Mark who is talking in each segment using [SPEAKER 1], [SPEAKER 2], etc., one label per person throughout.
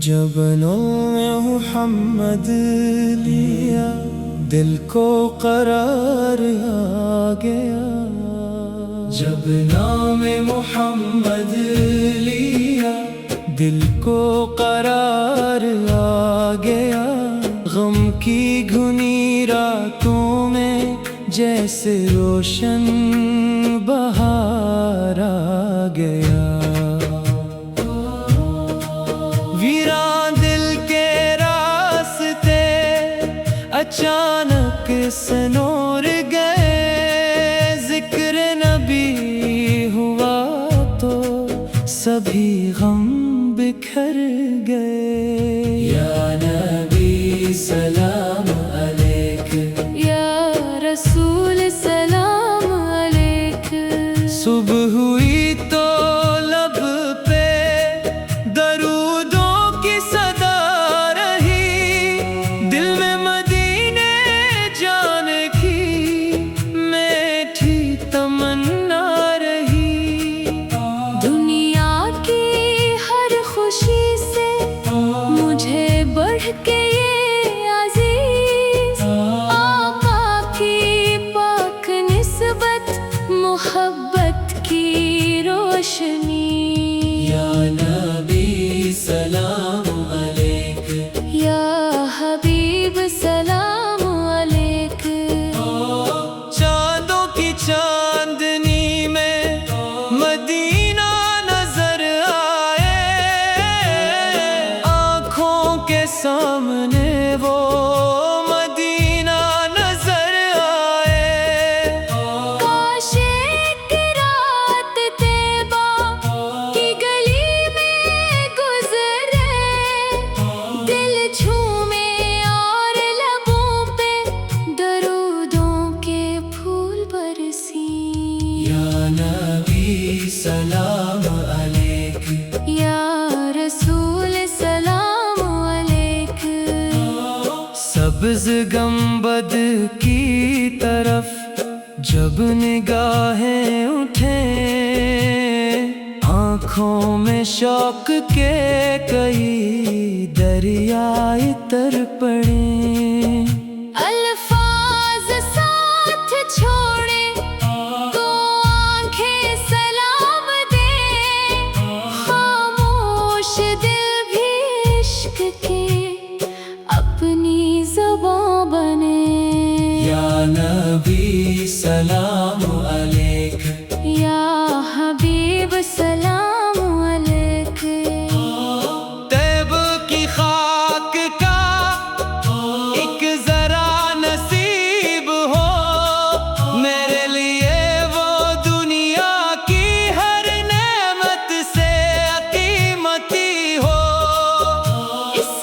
[SPEAKER 1] جبنوں میں محمد لیا، دل کو قرار آ گیا۔ جب نام محمد لیا، دل کو قرار آ گیا۔ غم کی گھنی راتوں میں جیسے روشن بہار آ گیا۔ ویران دل کے راستے اچانک سنور گئے، ذکر نبی ہوا تو سبھی غم بکھر گئے۔ یا نبی سلام علیک،
[SPEAKER 2] یا رسول سلام علیک۔
[SPEAKER 1] صبح ہوئی تو لب پہ درودوں کی صدا رہی، دل میں مدینے جانے کی میٹھی تمنا رہی۔
[SPEAKER 2] دنیا کی ہر خوشی سے مجھے بڑھ کے یہ عزیز، آقا کی پاک نسبت محبت کی روشنی۔
[SPEAKER 1] یا نبی سلام علیک،
[SPEAKER 2] یا حبیب سلام علیک۔
[SPEAKER 1] چاندوں کی چاندنی میں مدینہ نظر آئے، آنکھوں کے سامنے وہ مدینہ نظر آئے۔
[SPEAKER 2] کاش ایک رات طیبہ کی گلی میں گزرے، دل جھومے اور لبوں پہ درودوں کے پھول برسی۔
[SPEAKER 1] یا نبی سلام علیک،
[SPEAKER 2] یا رسول سلام علیک۔
[SPEAKER 1] سبز گنبد کی طرف جب نگاہیں اٹھیں، آنکھوں میں شوق کے کئی دریائے تر پڑیں۔
[SPEAKER 2] الفاظ ساتھ چھوڑے تو آنکھیں سلام دے، خاموش دل بھی عشق کے اپنی زباں بنے۔
[SPEAKER 1] یا نبی سلام علیک،
[SPEAKER 2] یا حبیب سلام علیک۔
[SPEAKER 1] طیب کی خاک کا ایک ذرا نصیب ہو، میرے لیے وہ دنیا کی ہر نعمت سے قیمتی ہو۔
[SPEAKER 2] اس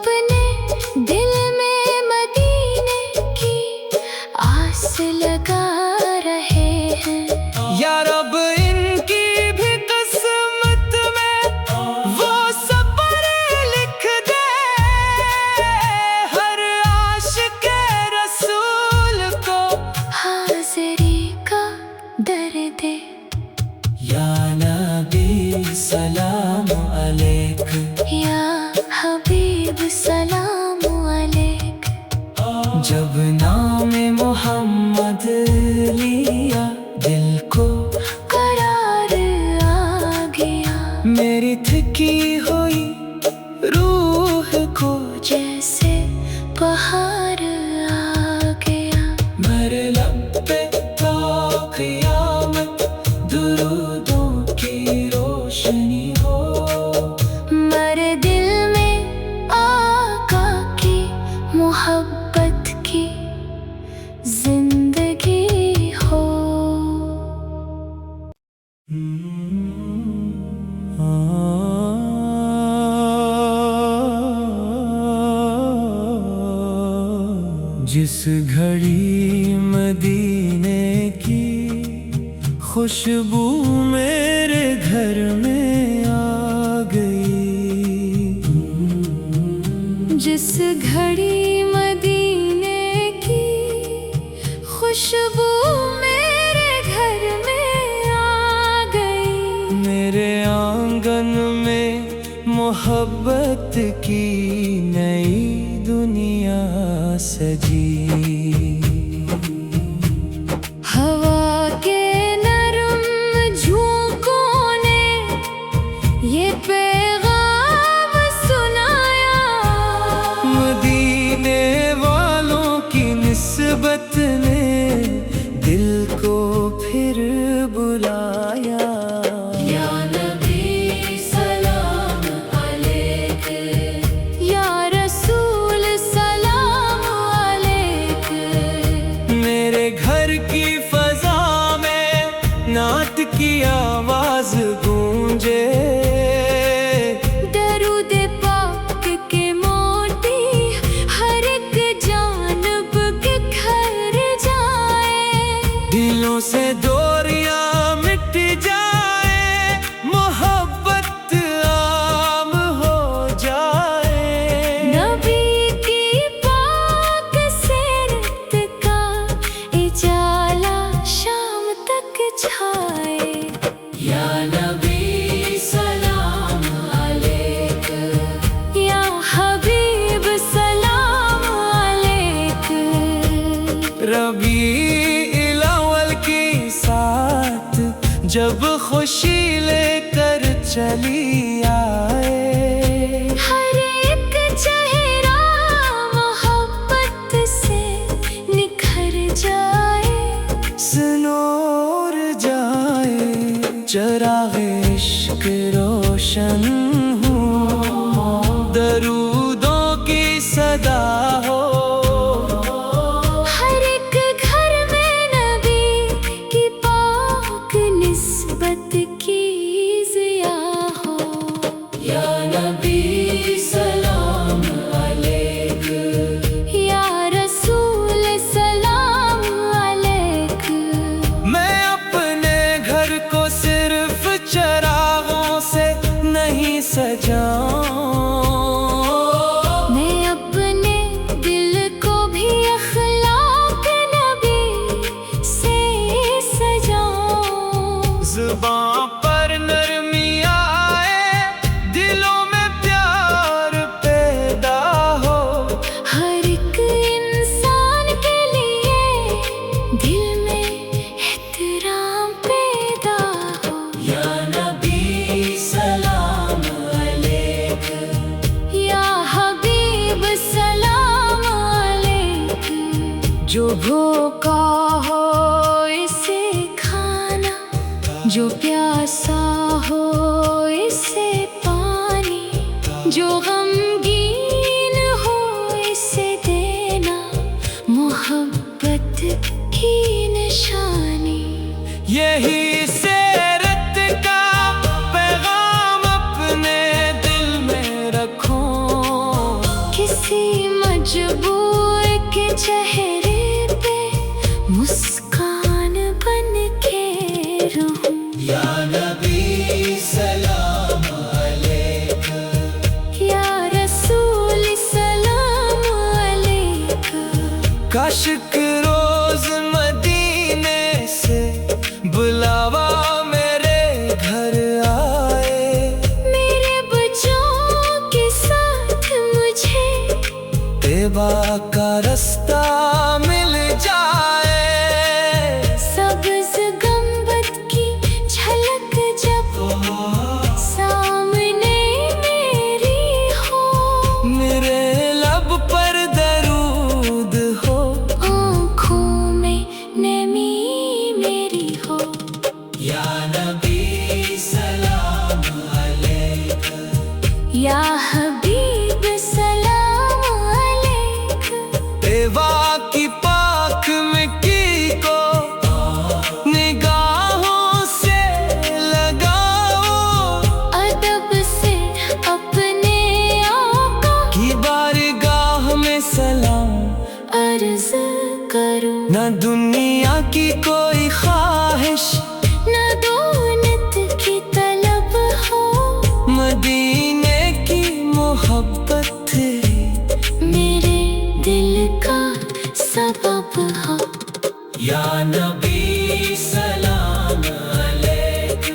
[SPEAKER 2] اپنے دل میں مدینے کی آس لگا رہے ہیں۔
[SPEAKER 1] یا رب ان کی بھی قسمت میں وہ سفر لکھ دے، ہر عاشق رسول کو
[SPEAKER 2] حاضری کا در دے۔
[SPEAKER 1] یا نبی سلام علیک،
[SPEAKER 2] یا حبیب سلام علیک۔
[SPEAKER 1] جب نام محمد لیا دل کو
[SPEAKER 2] قرار آ گیا،
[SPEAKER 1] میری تھکی ہوئی روح کو
[SPEAKER 2] جیسے بہار آ گیا۔
[SPEAKER 1] میرے لب پہ تا قیامت درودوں کی روشنی ہو،
[SPEAKER 2] میرے دل میں آقا کی محبت کی زندگی ہو۔
[SPEAKER 1] جس گھڑی مدینے کی خوشبو میرے گھر میں آ گئی،
[SPEAKER 2] جس گھڑی مدینے کی خوشبو میرے گھر میں آ گئی،
[SPEAKER 1] میرے آنگن میں محبت کی نئی دنیا سجی۔
[SPEAKER 2] ہوا کے نرم جھونکوں نے یہ پیغام سنایا،
[SPEAKER 1] مدینے والوں کی نسبت نے دل کو پھر بلایا۔
[SPEAKER 2] یا نبی سلام علیک، یا رسول سلام علیک۔
[SPEAKER 1] میرے گھر کی فضا میں نعت کی آواز گونجے،
[SPEAKER 2] درود پاک کے موتی ہر ایک جانب بکھر جائے،
[SPEAKER 1] دلوں سے دوریاں مٹ جائے، محبت عام ہو جائے۔
[SPEAKER 2] نبی کی پاک سیرت کا اجالا شام تک چھائے۔
[SPEAKER 1] یا نبی
[SPEAKER 2] سلام علیک، یا حبیب سلام علیک۔
[SPEAKER 1] ربیع الاول کی ساتھ جب خوشی لے کر چلی آئے،
[SPEAKER 2] ہر ایک چہرہ محبت سے نکھر جائے،
[SPEAKER 1] سنور جائے، چراغ عشق روشن ہو، درودوں کی صدا ہو،
[SPEAKER 2] ہر ایک گھر میں نبی کی پاک نسبت کی ضیا ہو۔
[SPEAKER 1] یا نبی سلام علیک،
[SPEAKER 2] یا رسول سلام علیک۔
[SPEAKER 1] میں اپنے گھر کو صرف چراغوں سے نہیں سجاؤں،
[SPEAKER 2] میں اپنے دل کو بھی اخلاق نبی سے سجاؤں،
[SPEAKER 1] زباں پر نرمی آئے، دلوں میں پیار پیدا ہو،
[SPEAKER 2] ہر ایک انسان کے لیے دل میں احترام پیدا ہو۔
[SPEAKER 1] یا نبی سلام علیک،
[SPEAKER 2] یا حبیب سلام علیک۔ جو بھوکا ہو اسے کھانا، جو پیاسا ہو اسے پانی، جو غمگین ہو اسے دینا محبت کی نشانی۔
[SPEAKER 1] یہی سیرت کا پیغام اپنے دل میں رکھو،
[SPEAKER 2] کہ کسی مجبور کے چہرے پہ مسکان بن کے رہوں۔
[SPEAKER 1] یا نبی سلام علیک،
[SPEAKER 2] یا رسول سلام علیک،
[SPEAKER 1] کاش روز مدینے سے بلاوا میرے گھر آئے،
[SPEAKER 2] میرے بچوں کے ساتھ مجھے
[SPEAKER 1] طیبہ کا رستہ مل جائے،
[SPEAKER 2] سبز گنبد کی جھلک جب سامنے میری ہو،
[SPEAKER 1] میرے لب پر درود ہو،
[SPEAKER 2] آنکھوں میں نمی میری ہو۔
[SPEAKER 1] یا نبی سلام علیک،
[SPEAKER 2] یا حبیب سلام علیک،
[SPEAKER 1] طیبہ کی پاک مٹی کو نگاہوں سے لگاؤ،
[SPEAKER 2] ادب سے اپنے آقا
[SPEAKER 1] کی بارگاہ میں سلام،
[SPEAKER 2] عرض کروں۔
[SPEAKER 1] نہ دنیا کی کوئی خواہش،
[SPEAKER 2] نہ دولت کی طلب ہو،
[SPEAKER 1] مدینے کی محبت
[SPEAKER 2] میرے دل کا سبب ہو۔
[SPEAKER 1] یا نبی سلام علیک،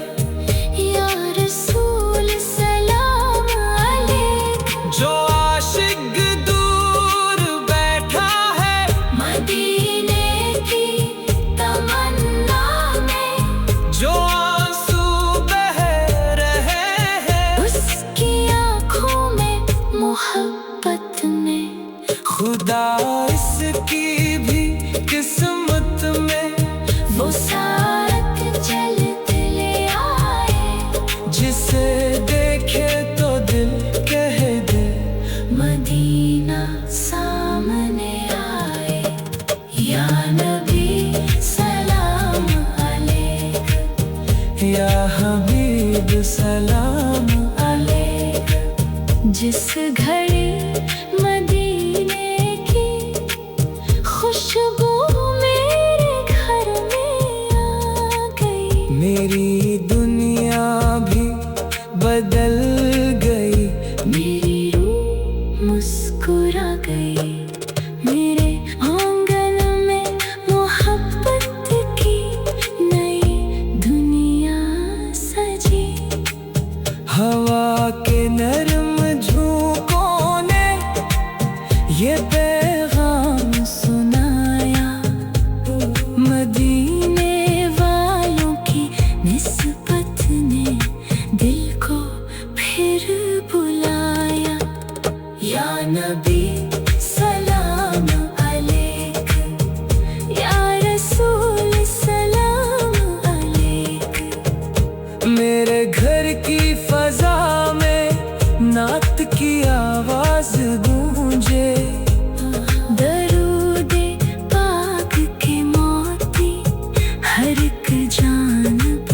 [SPEAKER 2] یا رسول سلام علیک،
[SPEAKER 1] جو عاشق دور بیٹھا ہے
[SPEAKER 2] مدینے کی تمنا میں،
[SPEAKER 1] جو آنسو بہ رہے ہیں
[SPEAKER 2] اس کی آنکھوں میں محبت میں،
[SPEAKER 1] خدا اس کی بھی قسمت میں
[SPEAKER 2] وہ ساتھ جلد لے آئے،
[SPEAKER 1] جسے دیکھے تو دل کہہ دے
[SPEAKER 2] مدینہ سامنے آئے۔ یا نبی سلام علیک،
[SPEAKER 1] یا حبیب سلام
[SPEAKER 2] علیک، جس گھڑی مدینے کی خوشبو میرے گھر میں آ گئی،
[SPEAKER 1] میری دنیا بھی بدل گئی،
[SPEAKER 2] میری روح مسکرا گئی، میرے آنگن میں محبت کی نئی دنیا سجی۔
[SPEAKER 1] ہوا کے نرم جھونکوں نے یہ پیغام سنایا، مدینے والوں کی نسبت نے دل کو پھر بلایا۔ یا نبی سلام علیک، یا رسول سلام علیک، میرے گھر کی فضا میں نعت کی آواز گونجے،
[SPEAKER 2] درود پاک کے موتی ہر ایک جانب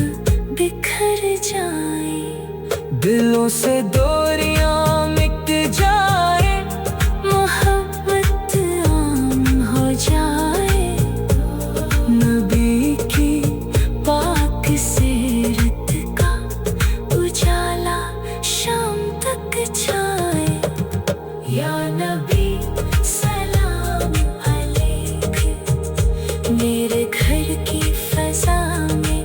[SPEAKER 2] بکھر جائیں،
[SPEAKER 1] دلوں سے دوریاں مٹ جائیں،
[SPEAKER 2] محبت عام ہو جائے،
[SPEAKER 1] نبی کی
[SPEAKER 2] پاک سیرت کا اجالا شام تک چھائے۔ یا نبی سلام علیک، میرے گھر کی فضا میں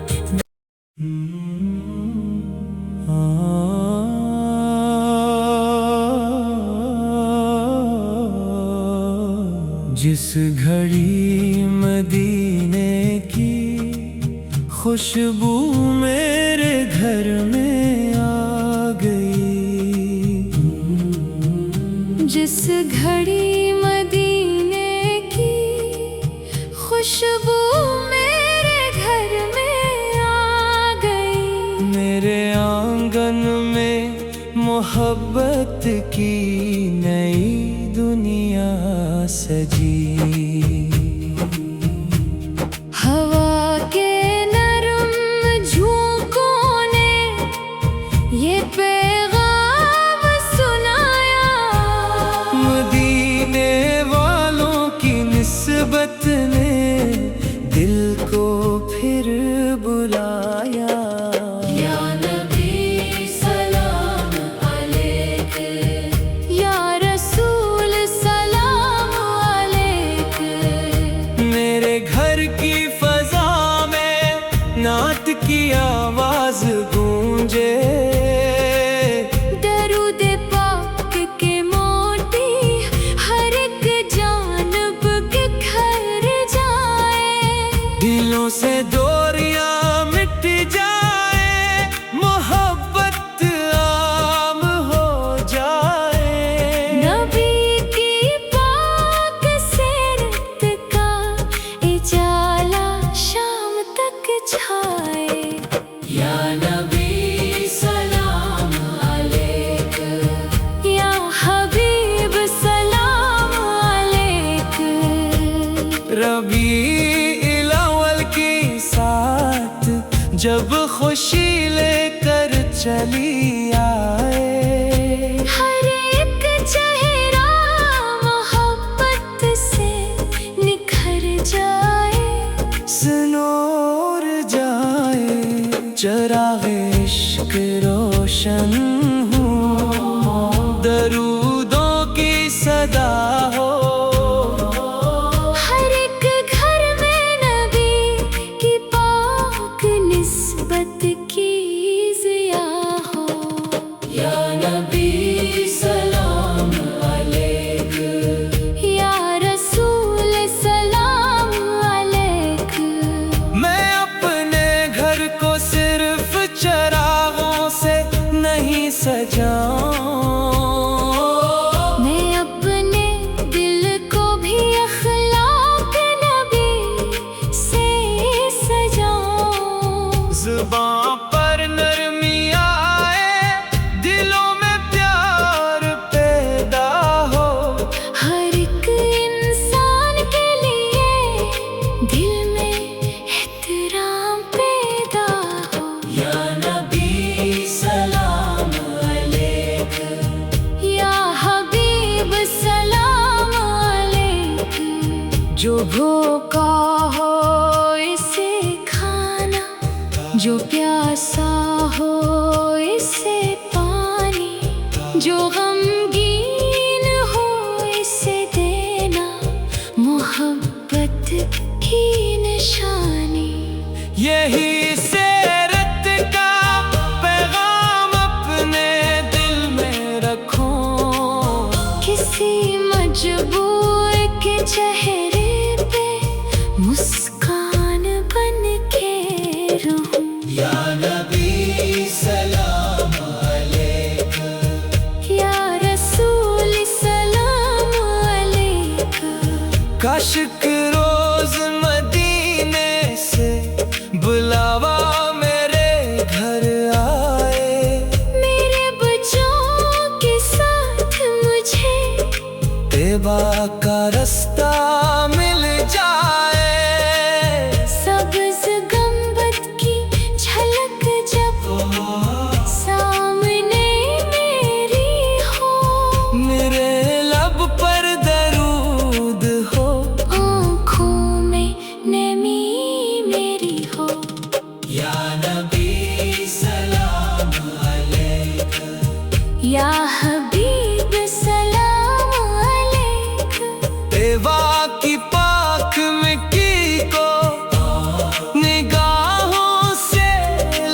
[SPEAKER 1] جس گھڑی مدینے کی خوشبو میرے گھر میں آ گئی،
[SPEAKER 2] جس گھڑی مدینے کی خوشبو میرے گھر میں آ گئی،
[SPEAKER 1] میرے آنگن میں محبت کی نئی دنیا سجی۔
[SPEAKER 2] ہوا کے نرم جھونکوں نے یہ پیغام سنایا،
[SPEAKER 1] مدینے والوں کی نسبت نے دل کو پھر بلایا.
[SPEAKER 2] یا نبی سلام علیک، یا رسول سلام علیک.
[SPEAKER 1] میرے گھر کی فضا میں نعت کی آواز گونجے،
[SPEAKER 2] درود پاک کے موتی ہر ایک جانب بکھر جائے.
[SPEAKER 1] دلوں سے دوریاں مٹ جائے، محبت عام ہو جائے.
[SPEAKER 2] نبی کی پاک سیرت کا اجالا شام تک چھائے. یا نبی سلام علیک، یا حبیب سلام علیک.
[SPEAKER 1] ربیع الاول کی ساتھ جب خوشی لے کر چلی آئے،
[SPEAKER 2] ہر ایک چہرہ محبت سے نکھر جائے.
[SPEAKER 1] سنور جائے، چراغ عشق روشن ہو، درودوں کی صدا ہو.
[SPEAKER 2] ہر ایک گھر میں نبی کی پاک نسبت کی ضیا ہو. یا نبی سلام علیک، یا رسول سلام علیک.
[SPEAKER 1] میں اپنے گھر کو صرف چراغوں سے نہیں سجاؤں،
[SPEAKER 2] میں اپنے دل کو بھی اخلاق نبی سے سجاؤں.
[SPEAKER 1] زباں پر نرمی آئے، دلوں میں پیار پیدا ہو.
[SPEAKER 2] ہر ایک انسان کے لیے دل میں احترام پیدا ہو. یا نبی سلام علیک، یا حبیب سلام علیک. جو بھوکا ہو اسے کھانا، جو پیاسا ہو اسے پانی، جو غمگین ہو اسے دینا محبت کی نشانی.
[SPEAKER 1] یہی سیرت کا پیغام اپنے دل میں رکھو،
[SPEAKER 2] کسی مجبور کے چہرے پہ مسکان بن کے رہوں.
[SPEAKER 1] یا نبی سلام علیک،
[SPEAKER 2] یا رسول سلام علیک.
[SPEAKER 1] کاشک روز مدینے سے بلاوا میرے گھر آئے،
[SPEAKER 2] میرے بچوں کے ساتھ مجھے
[SPEAKER 1] طیبہ کا رستہ مل جائے.
[SPEAKER 2] سبز گنبد کی جھلک جب سامنے میری ہو،
[SPEAKER 1] میرے لب پر درود ہو،
[SPEAKER 2] آنکھوں میں نمی میری ہو.
[SPEAKER 1] یا نبی سلام علیک،
[SPEAKER 2] یا حبیب سلام علیک.
[SPEAKER 1] طیبہ کی پاک مٹی کو نگاہوں سے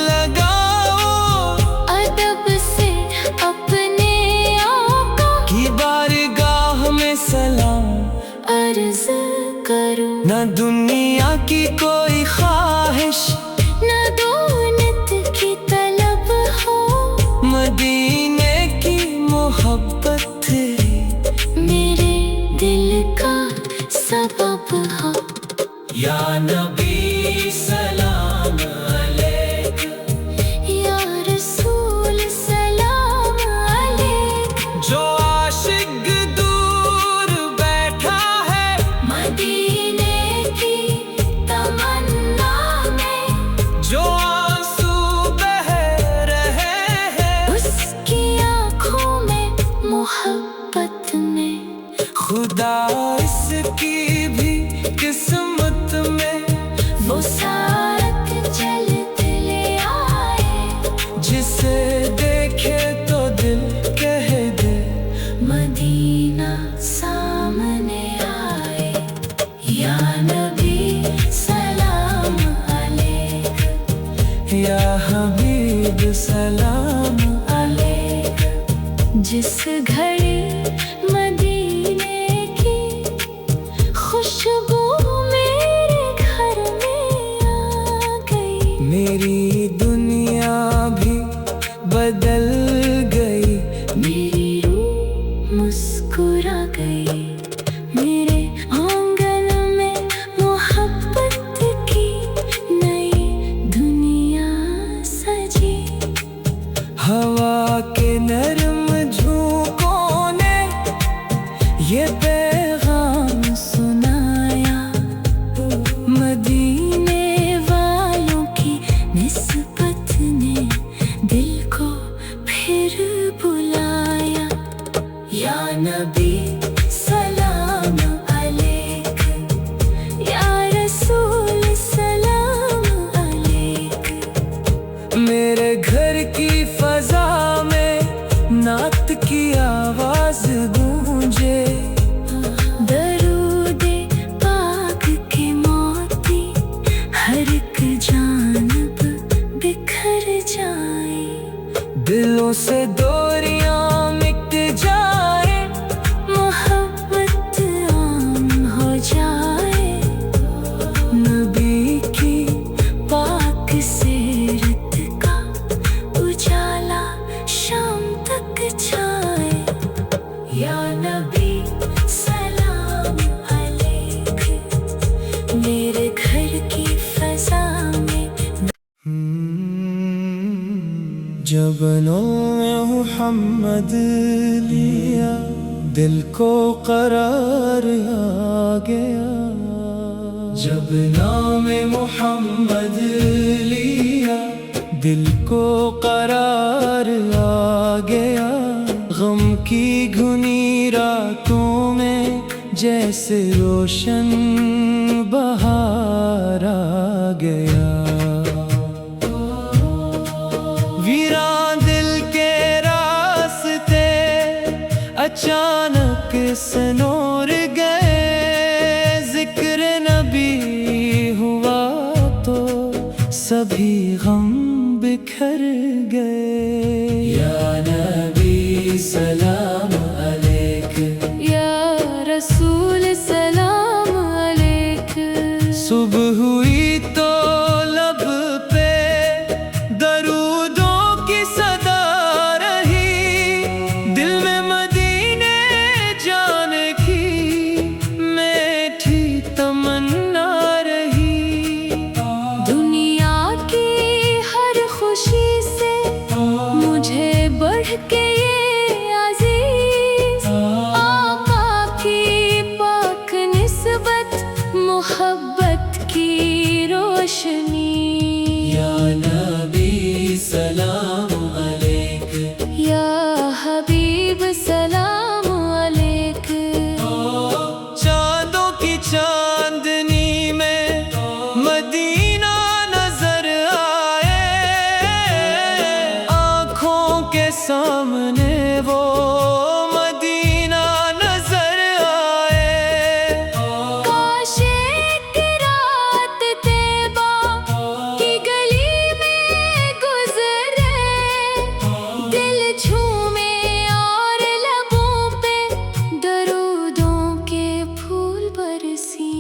[SPEAKER 1] لگاؤ،
[SPEAKER 2] ادب سے اپنے آقا
[SPEAKER 1] کی بارگاہ میں سلام.
[SPEAKER 2] عرض کروں،
[SPEAKER 1] نہ دنیا کی کوئی خواہش،
[SPEAKER 2] نہ دولت کی طلب ہو،
[SPEAKER 1] مدینے کی محبت
[SPEAKER 2] میرے دل کا سبب ہو.
[SPEAKER 1] یا نبی سلام علیک،
[SPEAKER 2] یا رسول سلام علیک.
[SPEAKER 1] جو عاشق دور بیٹھا ہے
[SPEAKER 2] مدینے کی تمنا میں،
[SPEAKER 1] جو آنسو بہ رہے ہیں،
[SPEAKER 2] اس کی آنکھوں میں محبت میں
[SPEAKER 1] خدا اس کی بھی قسمت میں
[SPEAKER 2] وہ ساتھ چلتے لے آئے،
[SPEAKER 1] جسے دیکھے تو دل کہہ دے
[SPEAKER 2] مدینہ سامنے آئے۔ یا نبی سلام علیک،
[SPEAKER 1] یا حبیب سلام علیک۔
[SPEAKER 2] جس گھڑی مدینے کی خوشبو میرے گھر میں آ گئی،
[SPEAKER 1] میری دنیا بھی بدل گئی،
[SPEAKER 2] میری روح مسکرا گئی، میرے آنگن میں محبت کی نئی دنیا سجی۔
[SPEAKER 1] ہوا کے نرم جھونکوں نے یہ پیغام سنایا،
[SPEAKER 2] مدینے والوں کی نسبت نے دل کو پھر بلایا۔ یا نبی سلام علیک، یا رسول سلام علیک۔
[SPEAKER 1] میرے گھر کی فضا میں نعت کی آواز گونجے،
[SPEAKER 2] درود پاک کے موتی ہر ایک جانب بکھر جائیں،
[SPEAKER 1] دلوں سے دوریاں مٹ جائیں،
[SPEAKER 2] محبت عام ہو جائے، نبی کی پاک سیرت کا اجالا شام تک چھائے۔ یا نبی سلام علیک، میرے گھر کی فضا میں
[SPEAKER 1] جب نام محمد لیا دل کو قرار آ گیا، جب نام محمد لیا دل کو قرار آ گیا، غم کی گھنی راتوں میں جیسے روشن بہار آ گیا، ویران دل کے راستے اچانک سے نور گئے، ذکر نبی ہوا تو سبھی غم بکھر گئے۔ یا نبی سلام علیک،
[SPEAKER 2] یا رسول سلام علیک۔
[SPEAKER 1] صبح ہوئی تو لب پہ درودوں کی صدا رہی، دل میں مدینے جانے کی میٹھی تمنا رہی،
[SPEAKER 2] دنیا کی ہر خوشی سے مجھے بڑھ کے یہ عزیز، آقا کی پاک نسبت محبت کی روشنی۔
[SPEAKER 1] یا نبی سلام علیک،
[SPEAKER 2] یا حبیب سلام علیک۔
[SPEAKER 1] چاندوں کی چاندنی میں مدینہ نظر آئے، آنکھوں کے سامنے وہ مدینہ نظر آئے،
[SPEAKER 2] کاش ایک رات طیبہ کی گلی میں گزرے، دل جھومے اور لبوں پہ درودوں کے پھول برسی۔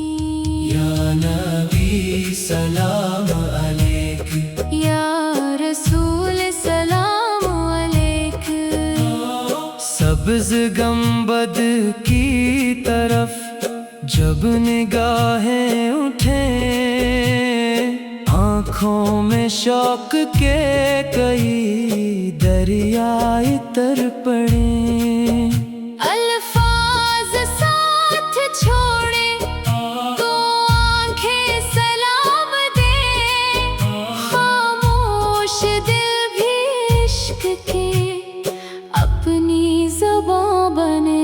[SPEAKER 1] یا نبی سلام علیک،
[SPEAKER 2] یا رسول سلام علیک۔
[SPEAKER 1] سبز گنبد کی طرف جب نگاہیں اٹھیں، آنکھوں میں شوق کے کئی دریائے تر پڑیں،
[SPEAKER 2] الفاظ ساتھ چھوڑے تو آنکھیں سلام دے، خاموش دل بھی عشق کے اپنی زباں بنے۔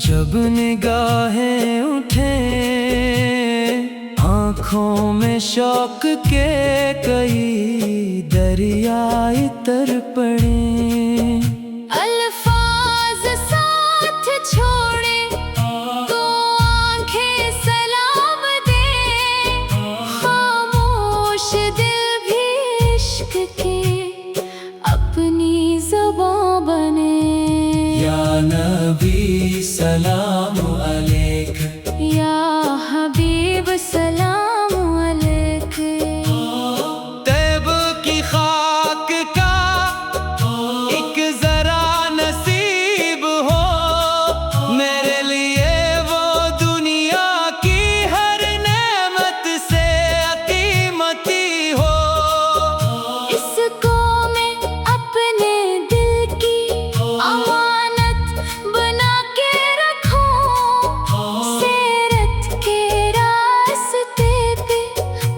[SPEAKER 1] جب نگاہیں اٹھیں آنکھوں میں شوق کے کئی دریائے تر پڑیں،
[SPEAKER 2] الفاظ ساتھ چھوڑے تو آنکھیں سلام دے، خاموش دل بھی عشق کے اپنی زباں بنے۔
[SPEAKER 1] یا نبی سلام علیک،
[SPEAKER 2] یا حبیب سلام علیک،
[SPEAKER 1] طیب کی خاک کا ایک ذرا نصیب ہو، میرے لیے وہ دنیا کی ہر نعمت سے قیمتی ہو۔
[SPEAKER 2] اس کو میں اپنے دل کی امانت بنا کے رکھوں، سیرت کے راستے پہ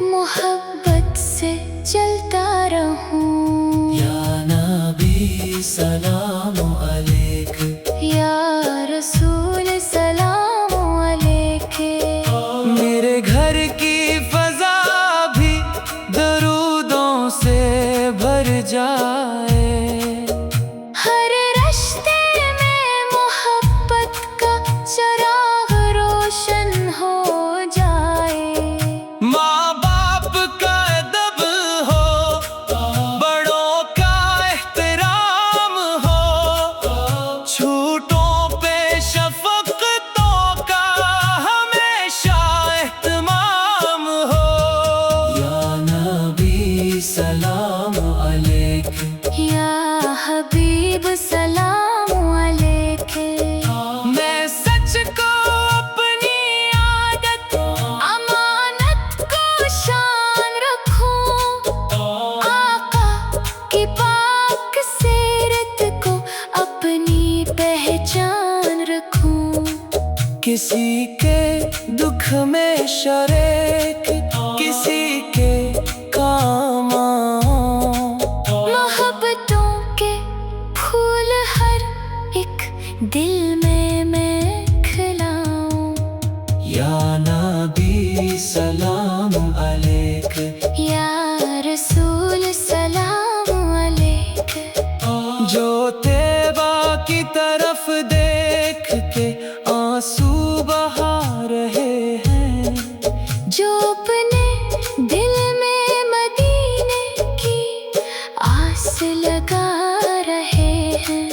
[SPEAKER 2] محبت سے چلتا رہوں۔
[SPEAKER 1] یا نبی سلام علیک،
[SPEAKER 2] یا رسول سلام علیک،
[SPEAKER 1] میرے گھر کی فضا بھی درودوں سے بھر جائے،
[SPEAKER 2] ہر رشتے میں محبت کا چراغ روشن ہو جائے۔
[SPEAKER 1] ماں باپ کا ادب ہو، بڑوں کا احترام ہو، چھوٹوں پہ شفقتوں کا ہمیشہ اہتمام ہو۔ یا نبی سلام علیک،
[SPEAKER 2] یا حبیب سلام علیک،
[SPEAKER 1] میں سچ کو اپنی عادت،
[SPEAKER 2] امانت کو شان رکھوں، آقا کی پاک سیرت کو اپنی پہچان رکھوں۔
[SPEAKER 1] کسی کے دکھ میں شریک، کسی کے کام آؤں،
[SPEAKER 2] محبتوں کے پھول ہر ایک دل میں کھلاؤں۔
[SPEAKER 1] یا نبی سلام علیک،
[SPEAKER 2] یا رسول سلام علیک،
[SPEAKER 1] جو طیبہ کی طرف دیکھ کے آنسو بہا رہے ہیں،
[SPEAKER 2] جو اپنے دل میں مدینے کی آس لگا رہے ہیں۔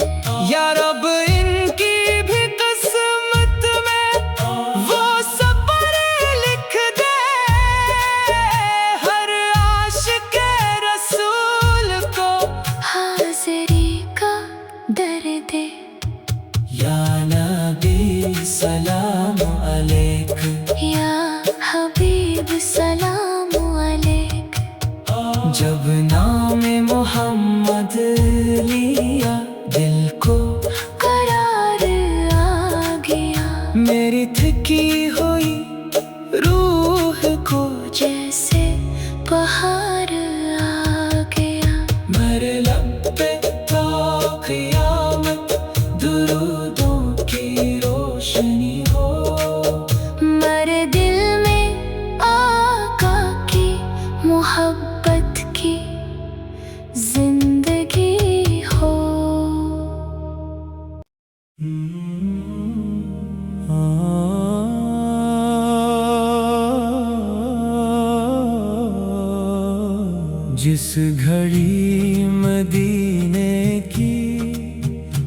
[SPEAKER 1] یا رب ان کی بھی قسمت میں وہ سفر لکھ دے، ہر عاشق رسول کو
[SPEAKER 2] حاضری کا درد دے۔
[SPEAKER 1] یا نبی سلام علیک،
[SPEAKER 2] یا حبیب سلام علیک،
[SPEAKER 1] جب نام محمد لیا دل کو
[SPEAKER 2] قرار آ گیا،
[SPEAKER 1] میری تھکی ہوئی روح کو
[SPEAKER 2] جیسے بہار آ گیا۔
[SPEAKER 1] میرے لب پہ تا قیامت درودوں کی روشنی ہو،
[SPEAKER 2] میرے دل میں آقا کی محبت کی زندگی ہو۔
[SPEAKER 1] جس گھڑی مدینے کی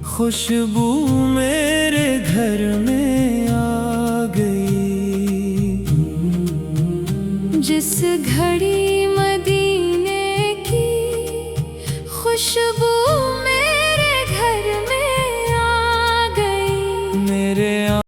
[SPEAKER 1] خوشبو میرے گھر میں آ گئی،
[SPEAKER 2] جس گھر